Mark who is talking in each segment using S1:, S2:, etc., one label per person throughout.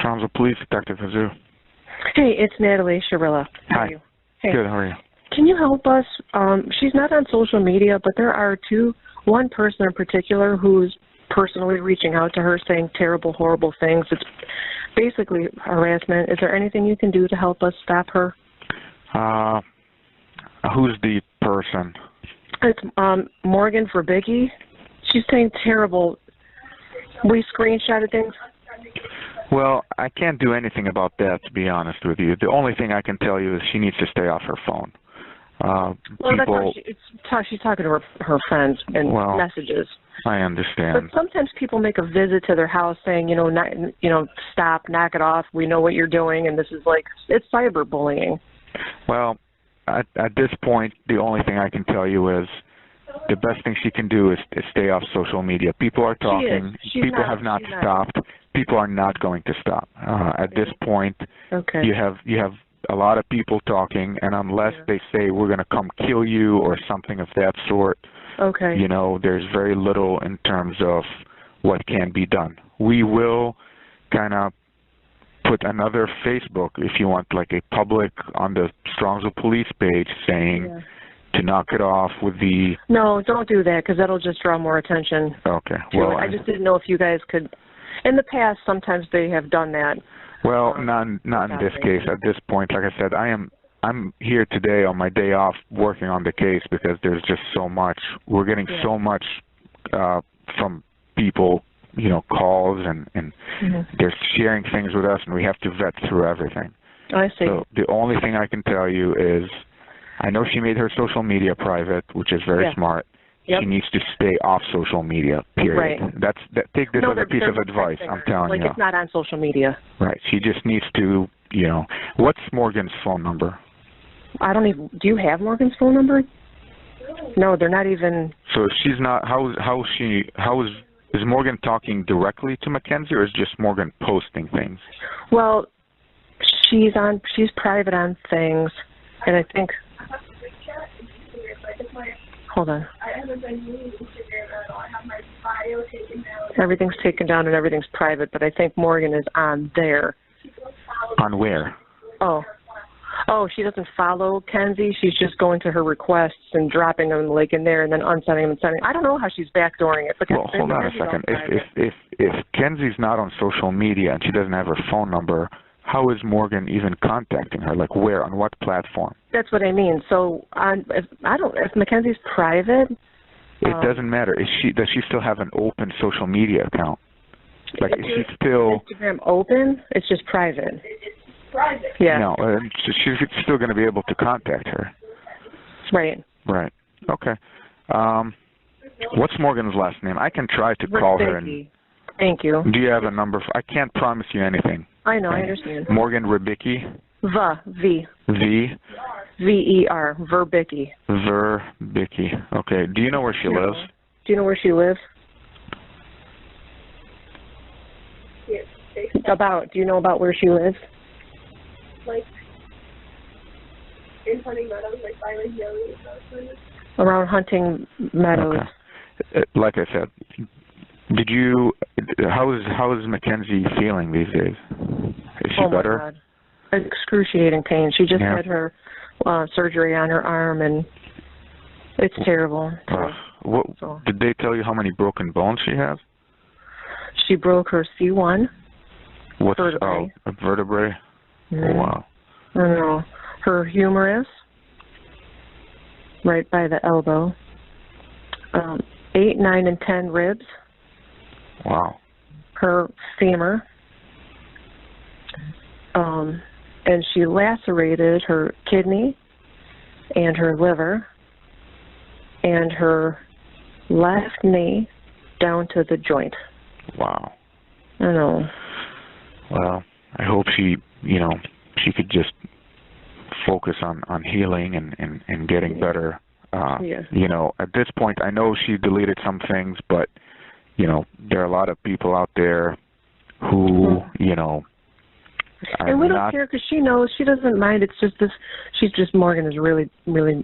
S1: Strongsville Police Detective Hazoo.
S2: Hey, it's Natalie Shirilla. How
S1: Hi.
S2: are you? Hey.
S1: Good, how are you?
S2: Can you help us? She's not on social media, but there are one person in particular who's personally reaching out to her saying terrible, horrible things. It's basically harassment. Is there anything you can do to help us stop her?
S1: Who's the person?
S2: It's Morgan Verbicki. She's saying terrible. We screenshotted things.
S1: Well, I can't do anything about that, to be honest with you. The only thing I can tell you is she needs to stay off her phone.
S2: Well, that's how she's talking to her friends and messages.
S1: I understand.
S2: But sometimes people make a visit to their house saying, stop, knock it off. We know what you're doing, and this is it's cyberbullying.
S1: Well, at this point, the only thing I can tell you is the best thing she can do is stay off social media. People are talking. People have not stopped. People are not going to stop. At this point, you have a lot of people talking, and unless they say we're going to come kill you or something of that sort, there's very little in terms of what can be done. We will kind of put another Facebook, if you want, like a public on the Strongsville Police page saying to knock it off with the... No,
S2: don't do that because that'll just draw more attention.
S1: Okay. Well,
S2: I just didn't know if you guys could... In the past, sometimes they have done that.
S1: Well, not in this case. At this point, like I said, I'm here today on my day off working on the case because there's just so much. We're getting so much from people, calls and they're sharing things with us, and we have to vet through everything.
S2: I see.
S1: So the only thing I can tell you is I know she made her social media private, which is very smart. Yep. She needs to stay off social media, period.
S2: Right.
S1: Take this as a piece of advice, I'm telling you.
S2: It's not on social media.
S1: Right. She just needs to, what's Morgan's phone number?
S2: I don't even, do you have Morgan's phone number? No, they're not even. So
S1: she's not, is Morgan talking directly to Mackenzie, or is just Morgan posting things?
S2: Well, she's private on things, and I think, hold on. I haven't been using Instagram at all. I have my bio taken down. Everything's taken down and everything's private, but I think Morgan is on there.
S1: On where?
S2: Oh, she doesn't follow Kenzie. She's just going to her requests and dropping them in there and then unsending them and sending. I don't know how she's backdooring it.
S1: Well, hold on a second. If Kenzie's not on social media and she doesn't have her phone number, how is Morgan even contacting her? Like where? On what platform?
S2: That's what I mean. So if Mackenzie's private,
S1: it doesn't matter. Does she still have an open social media account? Like is she still
S2: Instagram open? It's just private. Private. Yeah.
S1: No, she's still going to be able to contact her.
S2: Right.
S1: Right. Okay. What's Morgan's last name? I can try to call her.
S2: Thank you.
S1: Do you have a number? I can't promise you anything.
S2: I know. I understand.
S1: Morgan Verbicki.
S2: V. V-E-R. Verbicki.
S1: Verbicki. Okay. Do you know where she lives?
S2: Do you know where she lives?
S3: Yes.
S2: Do you know about where she lives?
S3: Like in Hunting Meadows, like by Lake Yowie.
S2: Around Hunting Meadows.
S1: Okay. Like I said, how is Mackenzie feeling these days? Is she better?
S2: My God. Excruciating pain. She just had her surgery on her arm, and it's terrible.
S1: Did they tell you how many broken bones she has?
S2: She broke her C1 vertebrae.
S1: A vertebrae?
S2: Mm-hmm.
S1: Oh, wow.
S2: I don't know. Her humerus, right by the elbow. 8, 9, and 10 ribs.
S1: Wow.
S2: Her femur. And she lacerated her kidney and her liver and her left knee down to the joint.
S1: Wow.
S2: I know.
S1: Well, I hope she could just focus on healing and getting better. At this point, I know she deleted some things, but, there are a lot of people out there who,
S2: and we don't care because she knows, she doesn't mind. It's just Morgan is really, really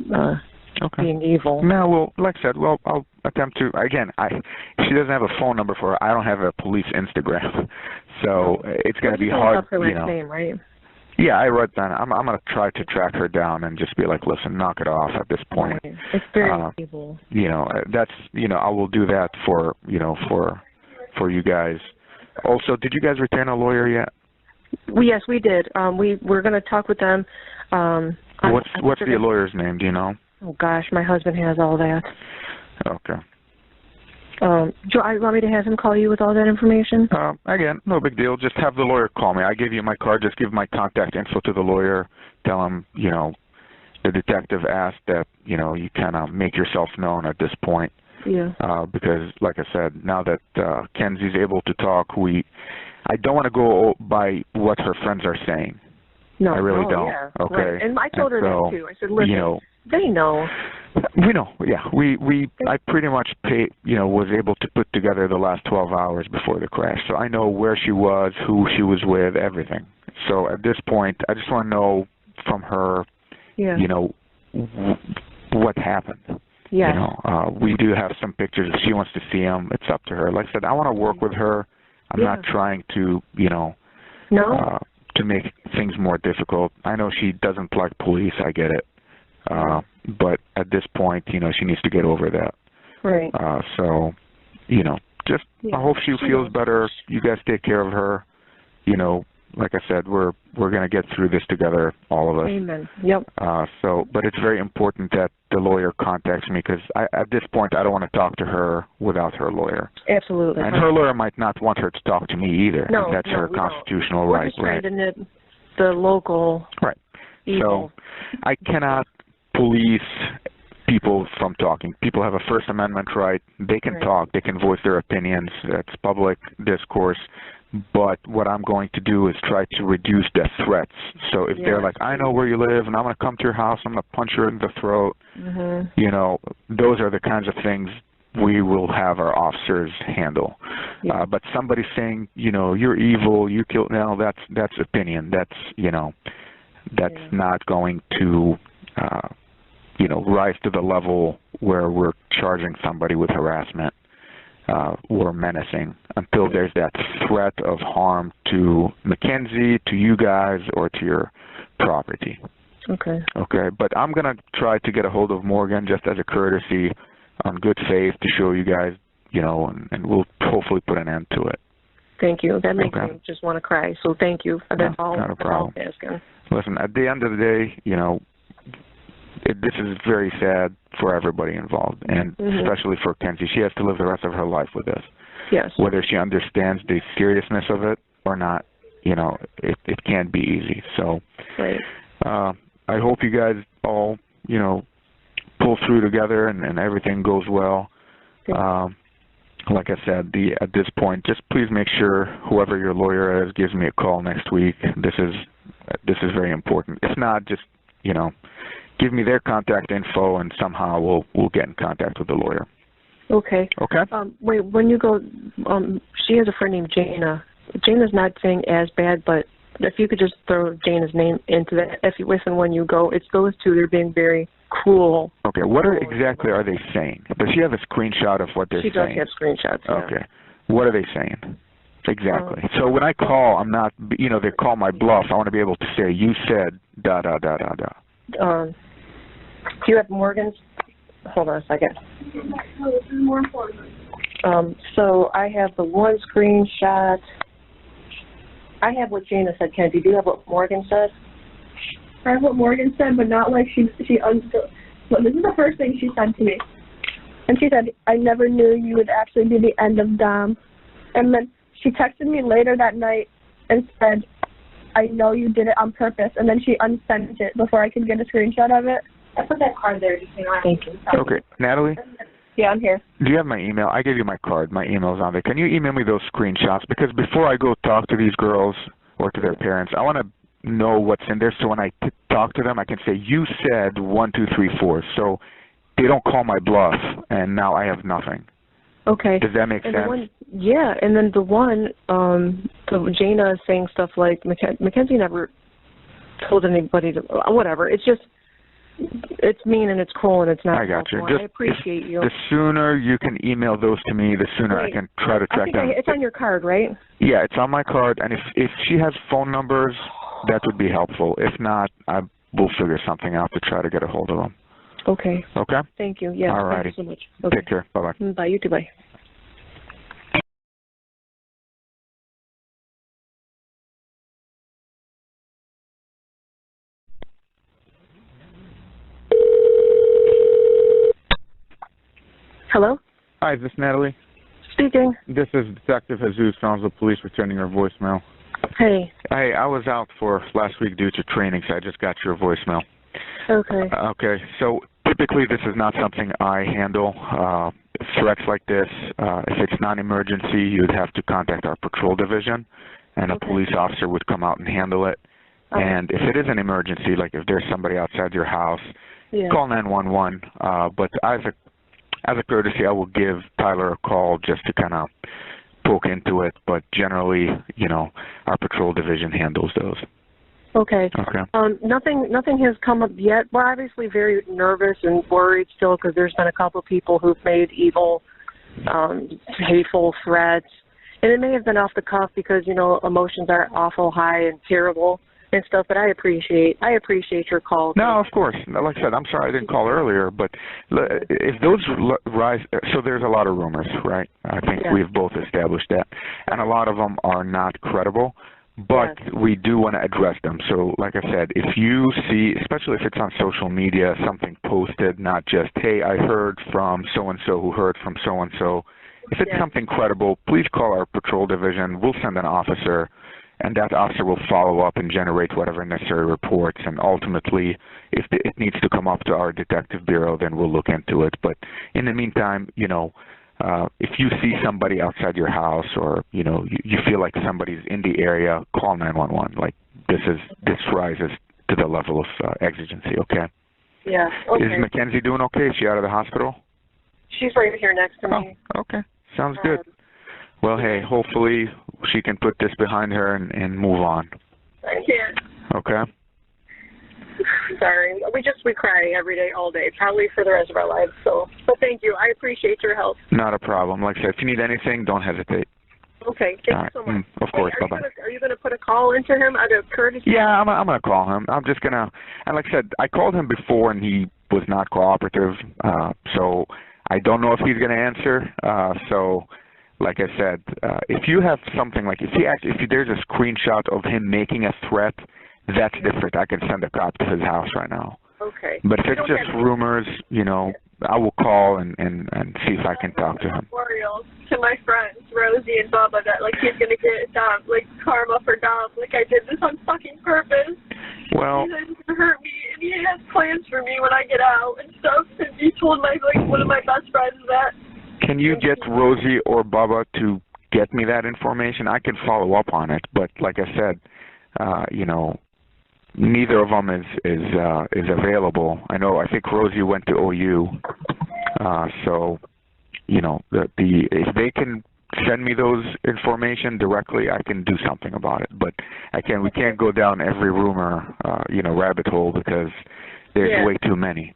S2: being evil.
S1: No, well, like I said, I'll attempt to, again, she doesn't have a phone number for her. I don't have a police Instagram. So it's going to be hard,
S2: her last name, right?
S1: Yeah, I read that. I'm going to try to track her down and just be like, listen, knock it off at this point.
S2: Right. It's very evil.
S1: You know, that's, you know, I will do that for, you know, for you guys. Also, did you guys retain a lawyer yet?
S2: Yes, we did. We're going to talk with them.
S1: What's the lawyer's name? Do you know?
S2: Oh gosh, my husband has all that.
S1: Okay.
S2: Joe, you want me to have him call you with all that information?
S1: Again, no big deal. Just have the lawyer call me. I gave you my card. Just give my contact info to the lawyer. Tell him, you know, the detective asked that, you know, you kind of make yourself known at this point.
S2: Yeah.
S1: Because, like I said, now that Kenzie's able to talk, I don't want to go by what her friends are saying.
S2: No,
S1: I really don't.
S2: Yeah.
S1: Okay.
S2: Right. And I told her that too. I said, listen,
S1: you know,
S2: they know.
S1: We know, yeah. I pretty much was able to put together the last 12 hours before the crash. So I know where she was, who she was with, everything. So at this point, I just want to know from her, you know, what happened.
S2: Yeah.
S1: You know, we do have some pictures. If she wants to see them, it's up to her. Like I said, I want to work with her. I'm not trying to, you know, to make things more difficult. I know she doesn't like police. I get it. But at this point, you know, she needs to get over that.
S2: Right.
S1: So, you know, just I hope she feels better. You guys take care of her. You know, like I said, we're going to get through this together, all of us.
S2: Amen. Yep.
S1: But it's very important that the lawyer contacts me because at this point, I don't want to talk to her without her lawyer.
S2: Absolutely.
S1: And her lawyer might not want her to talk to me either.
S2: No,
S1: and that's her constitutional right.
S2: We're just trying to nip the local evil.
S1: So I cannot police people from talking. People have a First Amendment right. They can talk. They can voice their opinions. That's public discourse. But what I'm going to do is try to reduce their threats. So if they're like, I know where you live, and I'm going to come to your house, I'm going to punch her in the throat, you know, those are the kinds of things we will have our officers handle. But somebody saying, you know, you're evil, you killed, no, that's opinion. That's, you know, that's not going to, you know, rise to the level where we're charging somebody with harassment or menacing until there's that threat of harm to Mackenzie, to you guys, or to your property.
S2: Okay.
S1: Okay, but I'm going to try to get a hold of Morgan just as a courtesy on good faith to show you guys, you know, and we'll hopefully put an end to it.
S2: Thank you. That makes me just want to cry, so thank you. That's all.
S1: Not a problem.
S2: That's all I'm asking.
S1: Listen, at the end of the day, you know, this is very sad for everybody involved, and especially for Kenzie. She has to live the rest of her life with this.
S2: Yes.
S1: Whether she understands the seriousness of it or not, you know, it can't be easy. So I hope you guys all, you know, pull through together and everything goes well. Like I said, at this point, just please make sure whoever your lawyer is gives me a call next week. This is very important. If not, just, you know, give me their contact info, and somehow we'll get in contact with the lawyer.
S2: Okay.
S1: Okay.
S2: Wait, when you go, she has a friend named Jana. Jana's not saying as bad, but if you could just throw Jana's name into that, if and when you go, it's those two. They're being very cruel.
S1: Okay. What exactly are they saying? Does she have a screenshot of what they're saying?
S2: She does have screenshots. Yeah.
S1: Okay. What are they saying? Exactly. So when I call, I'm not, you know, they call my bluff. I want to be able to say, you said da da da da da.
S2: Do you have Morgan's? Hold on a second.
S3: No, this is more important.
S2: So I have the one screenshot. I have what Jana said, Kenzie. Do you have what Morgan said?
S3: I have what Morgan said, but not like she understood. But this is the first thing she said to me. And she said, I never knew you would actually be the end of Dom. And then she texted me later that night and said, I know you did it on purpose. And then she unsent it before I could get a screenshot of it. I put that card there just so you know. Thank you.
S1: Okay. Natalie?
S3: Yeah, I'm here.
S1: Do you have my email? I gave you my card. My email's on there. Can you email me those screenshots? Because before I go talk to these girls or to their parents, I want to know what's in there so when I talk to them, I can say, you said 1, 2, 3, 4. So they don't call my bluff, and now I have nothing.
S2: Okay.
S1: Does that make sense?
S2: Yeah, and then the one, Jana is saying stuff like, Mackenzie never told anybody to, whatever. It's just, it's mean and it's cruel and it's not.
S1: I got you.
S2: I appreciate you.
S1: The sooner you can email those to me, the sooner I can try to track them.
S2: It's on your card, right?
S1: Yeah, it's on my card, and if she has phone numbers, that would be helpful. If not, I will figure something out to try to get a hold of them.
S2: Okay.
S1: Okay?
S2: Thank you. Yeah.
S1: All righty.
S2: Thank you so much. Okay.
S1: Take care. Bye-bye.
S2: Bye. You too. Bye. Hello?
S1: Hi, is this Natalie?
S2: Speaking.
S1: This is Detective Jesus, Brownsville Police, returning your voicemail.
S2: Hey.
S1: Hey, I was out for last week due to training, so I just got your voicemail.
S2: Okay.
S1: Okay, so typically this is not something I handle. Threats like this, if it's non-emergency, you'd have to contact our patrol division, and a police officer would come out and handle it. And if it is an emergency, like if there's somebody outside your house, call 911. But as a courtesy, I will give Tyler a call just to kind of poke into it. But generally, you know, our patrol division handles those.
S2: Okay.
S1: Okay.
S2: Nothing has come up yet. We're obviously very nervous and worried still because there's been a couple of people who've made evil, hateful threats. And it may have been off the cuff because, you know, emotions are awful high and terrible and stuff, but I appreciate your call.
S1: No, of course. Like I said, I'm sorry I didn't call earlier, but if those rise, so there's a lot of rumors, right? I think we've both established that, and a lot of them are not credible, but we do want to address them. So like I said, if you see, especially if it's on social media, something posted, not just, hey, I heard from so-and-so who heard from so-and-so, if it's something credible, please call our patrol division. We'll send an officer, and that officer will follow up and generate whatever necessary reports, and ultimately, if it needs to come up to our detective bureau, then we'll look into it. But in the meantime, you know, if you see somebody outside your house or, you know, you feel like somebody's in the area, call 911. Like, this rises to the level of exigency, okay?
S2: Yeah, okay.
S1: Is Mackenzie doing okay? Is she out of the hospital?
S2: She's right here next to me.
S1: Oh, okay. Sounds good. Well, hey, hopefully she can put this behind her and move on.
S2: I can't.
S1: Okay?
S2: Sorry. We cry every day, all day, probably for the rest of our lives. So, but thank you. I appreciate your help.
S1: Not a problem. Like I said, if you need anything, don't hesitate.
S2: Okay. Thank you so much.
S1: Of course. Bye-bye.
S2: Are you going to put a call into him out of courtesy?
S1: Yeah, I'm going to call him. I'm just going to, and like I said, I called him before and he was not cooperative. So I don't know if he's going to answer. So like I said, if you have something like, if there's a screenshot of him making a threat, that's different. I can send a cop to his house right now.
S2: Okay.
S1: But if it's just rumors, you know, I will call and see if I can talk to him.
S3: Memorials to my friends, Rosie and Bubba, that like he's gonna get like karma for Dom. Like I did this on fucking purpose.
S1: Well,
S3: he's gonna hurt me, and he has plans for me when I get out and stuff. And he told one of my best friends that.
S1: Can you get Rosie or Bubba to get me that information? I can follow up on it, but like I said, you know, neither of them is available. I think Rosie went to OU, so you know, if they can send me those information directly, I can do something about it. But we can't go down every rumor, you know, rabbit hole because there's way too many.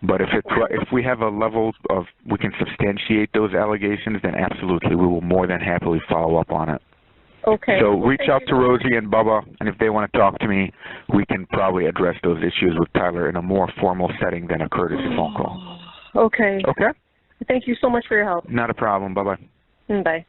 S1: But if we have a level of we can substantiate those allegations, then absolutely we will more than happily follow up on it.
S2: Okay.
S1: So reach out to Rosie and Bubba, and if they want to talk to me, we can probably address those issues with Tyler in a more formal setting than a courtesy phone call.
S2: Okay.
S1: Okay?
S2: Thank you so much for your help.
S1: Not a problem. Bye-bye.
S2: Bye.